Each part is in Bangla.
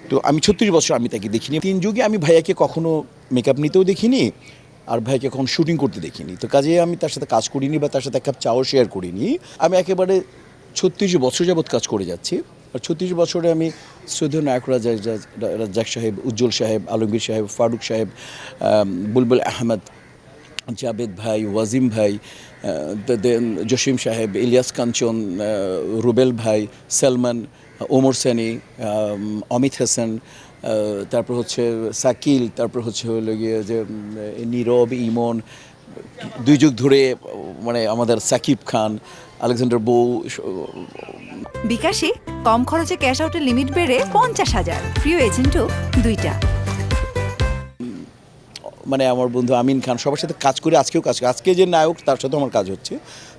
তো আমি ৩৬ বছর আমি তাকে দেখিনি। ৩ যুগে আমি ভাইয়াকে কখনো মেকআপ নিতেও দেখিনি, আর ভাইয়াকে কখনো শুটিং করতে দেখিনি। তো কাজেই আমি তার সাথে কাজ করিনি বা তার সাথে এক কাপ চাও শেয়ার করিনি। আমি একেবারে ৩৬ বছর যাবৎ কাজ করে যাচ্ছি। আর ৩৬ বছরে আমি শ্রদ্ধেয় নায়করা রাজ্জাক সাহেব, উজ্জ্বল সাহেব, আলমগীর সাহেব, ফারুক সাহেব, বুলবুল আহমেদ, জাবেদ ভাই, ওয়াজিম ভাই, জসিম সাহেব, ইলিয়াস কাঞ্চন, রুবেল ভাই, সালমান, ওমর সানি, অমিত হাসান, তারপর হচ্ছে সাকিল, তারপর হলো গিয়ে যে নীরব, ইমন, ২ যুগ ধরে মানে আমাদের সাকিব খান, আলেকজান্ডার বউ। বিকাশে কম খরচে ক্যাশ আউটের লিমিট বেড়ে ৫০,০০০, প্রিয় এজেন্টও ২টা। মানে আমার বন্ধু আমিন খান, সবার সাথে কাজ করে, আজকেও কাজ করে, আজকে যে নায়ক তার সাথেও আমার কাজ হচ্ছে।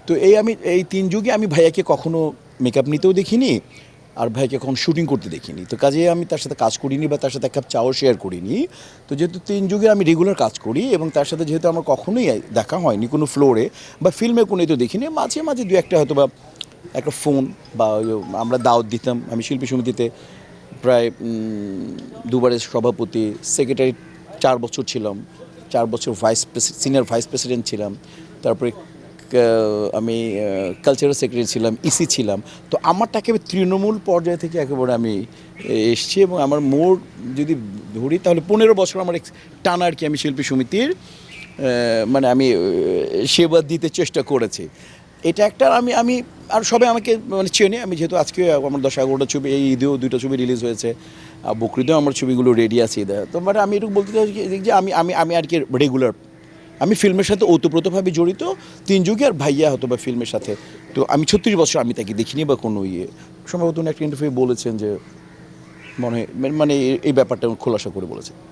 তো আমি এই ৩ যুগে আমি ভাইয়াকে কখনো মেকআপ নিতেও দেখিনি, আর ভাইয়াকে কখনো শুটিং করতে দেখিনি। তো কাজেই আমি তার সাথে কাজ করিনি বা তার সাথে এক কাপ চাও শেয়ার করিনি। তো যেহেতু ৩ যুগে আমি রেগুলার কাজ করি এবং তার সাথে যেহেতু আমার কখনোই দেখা হয়নি কোনো ফ্লোরে বা ফিল্মে কোনো তো দেখিনি, মাঝে মাঝে দু একটা হয়তো বা একটা ফোন বা আমরা দাওয়াত দিতাম। আমি শিল্পী সমিতিতে প্রায় দুবারের সভাপতি, সেক্রেটারি ৪ বছর ছিলাম, ৪ বছর সিনিয়র ভাইস প্রেসিডেন্ট ছিলাম, তারপরে আমি কালচারাল সেক্রেটারি ছিলাম, ইসি ছিলাম। তো আমারটা একেবারে তৃণমূল পর্যায় থেকে একেবারে আমি এসছি এবং আমার মোট যদি ধরি তাহলে ১৫ বছর আমার টানা আর কি আমি শিল্পী সমিতির মানে আমি সেবা দিতে চেষ্টা করেছি। এটা একটা আমি আর সবাই আমাকে মানে চেনে। আমি যেহেতু আজকে আমার ১০-১১টা ছবি, এই ঈদেও ২টা ছবি রিলিজ হয়েছে, বকরিদেও আমার ছবিগুলো রেডি আছে ঈদে। তো মানে আমি এটুকু বলতে চাই যে আমি আর কি রেগুলার আমি ফিল্মের সাথে ওতপ্রোতভাবে জড়িত ৩ যুগে, আর ভাইয়া হতো বা ফিল্মের সাথে। তো আমি ৩৬ বছর আমি তাকে দেখিনি বা কোনো সম্ভবত একটা ইন্টারভিউ বলেছেন যে মনে হয় মানে এই ব্যাপারটা খোলাসা করে বলেছেন।